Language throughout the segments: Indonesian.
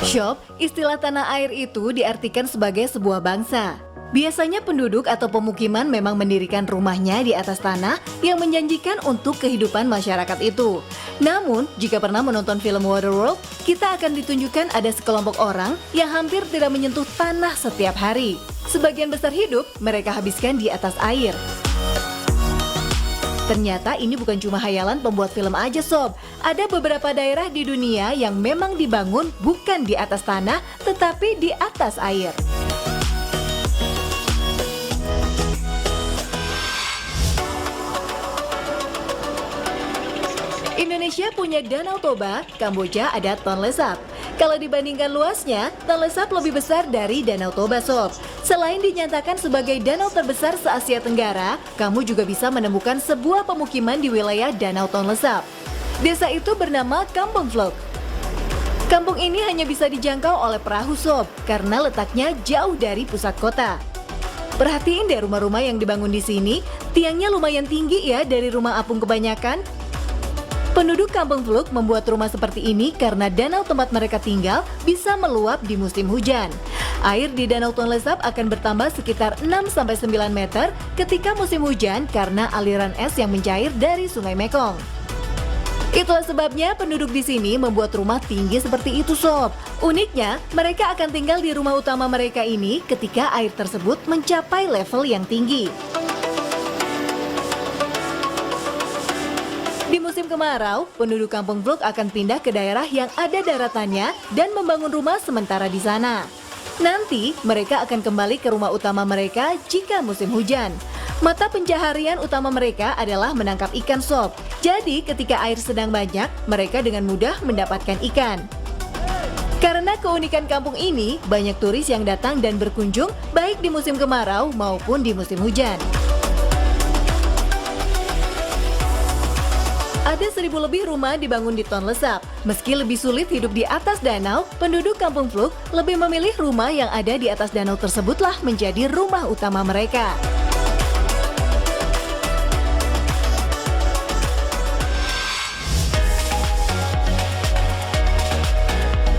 Sob, istilah tanah air itu diartikan sebagai sebuah bangsa. Biasanya penduduk atau pemukiman memang mendirikan rumahnya di atas tanah yang menjanjikan untuk kehidupan masyarakat itu. Namun, jika pernah menonton film Waterworld, kita akan ditunjukkan ada sekelompok orang yang hampir tidak menyentuh tanah setiap hari. Sebagian besar hidup mereka habiskan di atas air. Ternyata ini bukan cuma hayalan pembuat film aja sob. Ada beberapa daerah di dunia yang memang dibangun bukan di atas tanah tetapi di atas air. Indonesia punya Danau Toba, Kamboja ada Tonle Sap. Kalau dibandingkan luasnya, Tonle Sap lebih besar dari Danau Toba sob. Selain dinyatakan sebagai danau terbesar se-Asia Tenggara, kamu juga bisa menemukan sebuah pemukiman di wilayah Danau Tonle Sap. Desa itu bernama Kampung Vlok. Kampung ini hanya bisa dijangkau oleh perahu sob, karena letaknya jauh dari pusat kota. Perhatiin deh rumah-rumah yang dibangun di sini, tiangnya lumayan tinggi ya dari rumah apung kebanyakan. Penduduk Kampung Vlok membuat rumah seperti ini karena danau tempat mereka tinggal bisa meluap di musim hujan. Air di Danau Tonle Sap akan bertambah sekitar 6-9 meter ketika musim hujan karena aliran es yang mencair dari Sungai Mekong. Itulah sebabnya penduduk di sini membuat rumah tinggi seperti itu sob. Uniknya, mereka akan tinggal di rumah utama mereka ini ketika air tersebut mencapai level yang tinggi. Di musim kemarau, penduduk Kampung Vlok akan pindah ke daerah yang ada daratannya dan membangun rumah sementara di sana. Nanti, mereka akan kembali ke rumah utama mereka jika musim hujan. Mata pencaharian utama mereka adalah menangkap ikan sob. Jadi, ketika air sedang banyak, mereka dengan mudah mendapatkan ikan. Karena keunikan kampung ini, banyak turis yang datang dan berkunjung baik di musim kemarau maupun di musim hujan. Ada 1.000 lebih rumah dibangun di Tonle Sap. Meski lebih sulit hidup di atas danau, penduduk Kampung Vlok lebih memilih rumah yang ada di atas danau tersebutlah menjadi rumah utama mereka.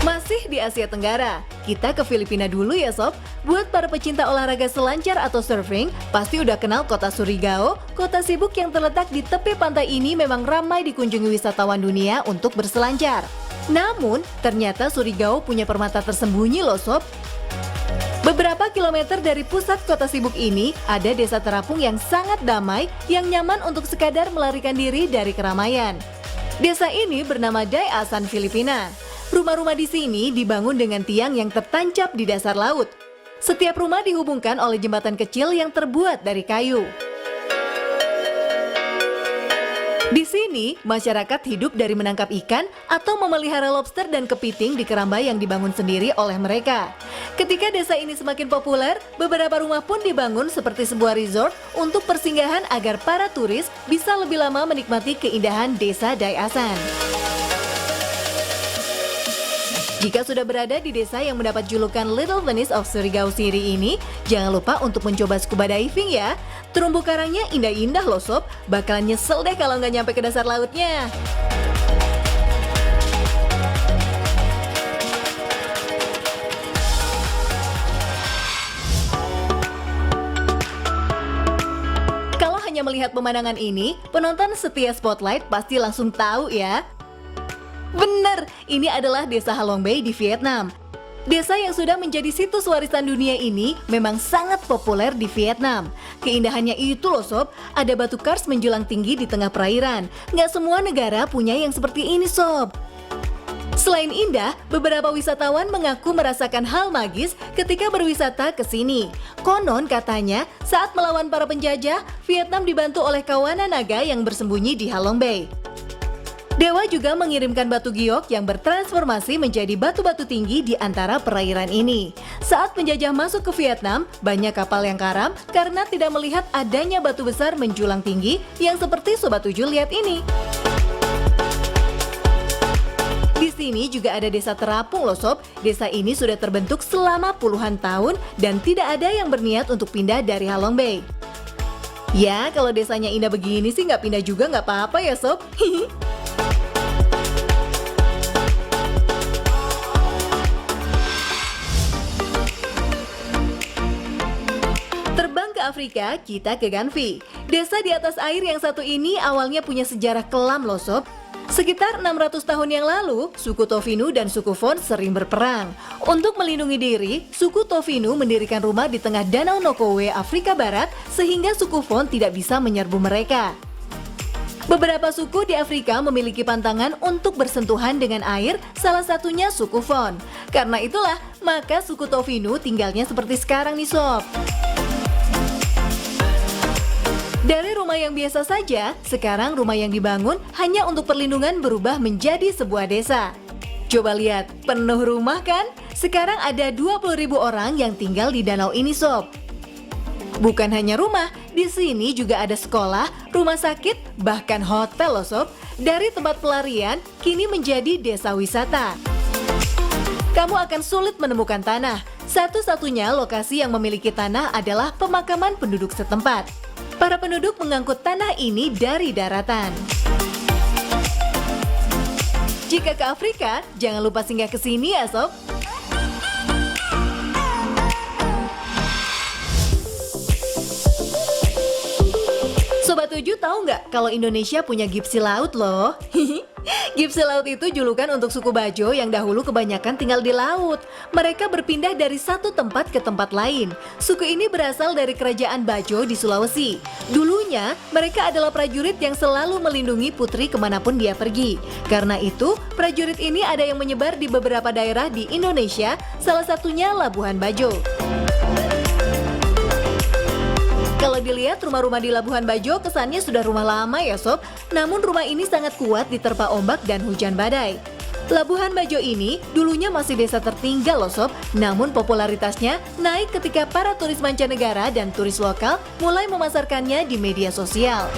Masih di Asia Tenggara, kita ke Filipina dulu ya sob. Buat para pecinta olahraga selancar atau surfing, pasti udah kenal kota Surigao. Kota sibuk yang terletak di tepi pantai ini memang ramai dikunjungi wisatawan dunia untuk berselancar. Namun, ternyata Surigao punya permata tersembunyi loh sob. Beberapa kilometer dari pusat kota sibuk ini, ada desa terapung yang sangat damai yang nyaman untuk sekadar melarikan diri dari keramaian. Desa ini bernama Day Asan, Filipina. Rumah-rumah di sini dibangun dengan tiang yang tertancap di dasar laut. Setiap rumah dihubungkan oleh jembatan kecil yang terbuat dari kayu. Di sini, masyarakat hidup dari menangkap ikan atau memelihara lobster dan kepiting di keramba yang dibangun sendiri oleh mereka. Ketika desa ini semakin populer, beberapa rumah pun dibangun seperti sebuah resort untuk persinggahan agar para turis bisa lebih lama menikmati keindahan desa Day Asan. Jika sudah berada di desa yang mendapat julukan Little Venice of Surigao City ini, jangan lupa untuk mencoba scuba diving ya. Terumbu karangnya indah-indah loh sob, bakalan nyesel deh kalau nggak nyampe ke dasar lautnya. Kalau hanya melihat pemandangan ini, penonton setia Spotlight pasti langsung tahu ya. Bener, ini adalah desa Halong Bay di Vietnam. Desa yang sudah menjadi situs warisan dunia ini memang sangat populer di Vietnam. Keindahannya itu loh sob, ada batu kars menjulang tinggi di tengah perairan. Nggak semua negara punya yang seperti ini sob. Selain indah, beberapa wisatawan mengaku merasakan hal magis ketika berwisata ke sini. Konon katanya, saat melawan para penjajah, Vietnam dibantu oleh kawanan naga yang bersembunyi di Halong Bay. Dewa juga mengirimkan batu giok yang bertransformasi menjadi batu-batu tinggi di antara perairan ini. Saat penjajah masuk ke Vietnam, banyak kapal yang karam karena tidak melihat adanya batu besar menjulang tinggi yang seperti Sobat 7 lihat ini. Di sini juga ada desa terapung loh sob. Desa ini sudah terbentuk selama puluhan tahun dan tidak ada yang berniat untuk pindah dari Halong Bay. Ya, kalau desanya indah begini sih nggak pindah juga nggak apa-apa ya sob. Afrika, kita ke Ganvi. Desa di atas air yang satu ini awalnya punya sejarah kelam loh sob. Sekitar 600 tahun yang lalu, suku Tofinu dan suku Fon sering berperang. Untuk melindungi diri, suku Tofinu mendirikan rumah di tengah Danau Nokowe, Afrika Barat, sehingga suku Fon tidak bisa menyerbu mereka. Beberapa suku di Afrika memiliki pantangan untuk bersentuhan dengan air, salah satunya suku Fon. Karena itulah, maka suku Tofinu tinggalnya seperti sekarang nih sob. Dari rumah yang biasa saja, sekarang rumah yang dibangun hanya untuk perlindungan berubah menjadi sebuah desa. Coba lihat, penuh rumah kan? Sekarang ada 20.000 orang yang tinggal di danau ini sob. Bukan hanya rumah, di sini juga ada sekolah, rumah sakit, bahkan hotel loh sob. Dari tempat pelarian, kini menjadi desa wisata. Kamu akan sulit menemukan tanah. Satu-satunya lokasi yang memiliki tanah adalah pemakaman penduduk setempat. Para penduduk mengangkut tanah ini dari daratan. Jika ke Afrika, jangan lupa singgah ke sini ya sob. Sobat 7 tahu nggak kalau Indonesia punya gipsi laut loh? Gipsi laut itu julukan untuk suku Bajo yang dahulu kebanyakan tinggal di laut. Mereka berpindah dari satu tempat ke tempat lain. Suku ini berasal dari kerajaan Bajo di Sulawesi. Dulunya, mereka adalah prajurit yang selalu melindungi putri kemanapun dia pergi. Karena itu, prajurit ini ada yang menyebar di beberapa daerah di Indonesia, salah satunya Labuhan Bajo. Kalau dilihat rumah-rumah di Labuhan Bajo kesannya sudah rumah lama ya sob. Namun rumah ini sangat kuat diterpa ombak dan hujan badai. Labuhan Bajo ini dulunya masih desa tertinggal loh sob. Namun popularitasnya naik ketika para turis mancanegara dan turis lokal mulai memasarkannya di media sosial.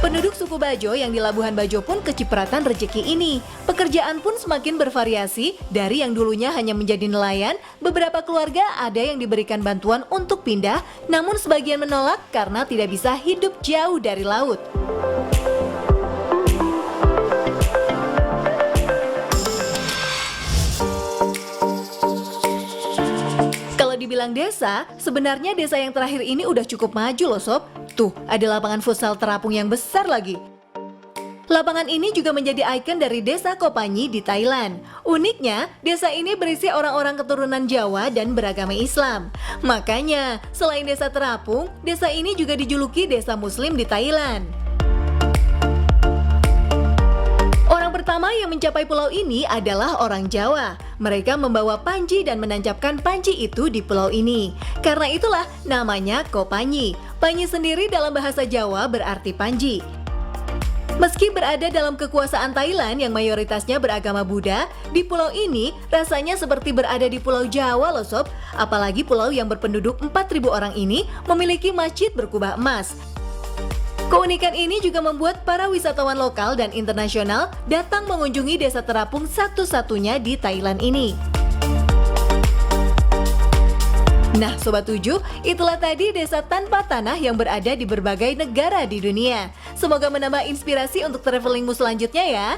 Penduduk suku Bajo yang di Labuhan Bajo pun kecipratan rejeki ini. Pekerjaan pun semakin bervariasi, dari yang dulunya hanya menjadi nelayan, beberapa keluarga ada yang diberikan bantuan untuk pindah, namun sebagian menolak karena tidak bisa hidup jauh dari laut. Kalau dibilang desa, sebenarnya desa yang terakhir ini udah cukup maju loh sob. Tuh, ada lapangan futsal terapung yang besar lagi. Lapangan ini juga menjadi ikon dari desa Kopanyi di Thailand. Uniknya, desa ini berisi orang-orang keturunan Jawa dan beragama Islam. Makanya, selain desa terapung, desa ini juga dijuluki desa Muslim di Thailand. Orang pertama yang mencapai pulau ini adalah orang Jawa. Mereka membawa panji dan menancapkan panji itu di pulau ini. Karena itulah namanya Kopanyi. Panyi sendiri dalam bahasa Jawa berarti panji. Meski berada dalam kekuasaan Thailand yang mayoritasnya beragama Buddha, di pulau ini rasanya seperti berada di Pulau Jawa loh sob. Apalagi pulau yang berpenduduk 4.000 orang ini memiliki masjid berkubah emas. Keunikan ini juga membuat para wisatawan lokal dan internasional datang mengunjungi desa terapung satu-satunya di Thailand ini. Nah Sobat 7, itulah tadi desa tanpa tanah yang berada di berbagai negara di dunia. Semoga menambah inspirasi untuk travelingmu selanjutnya ya.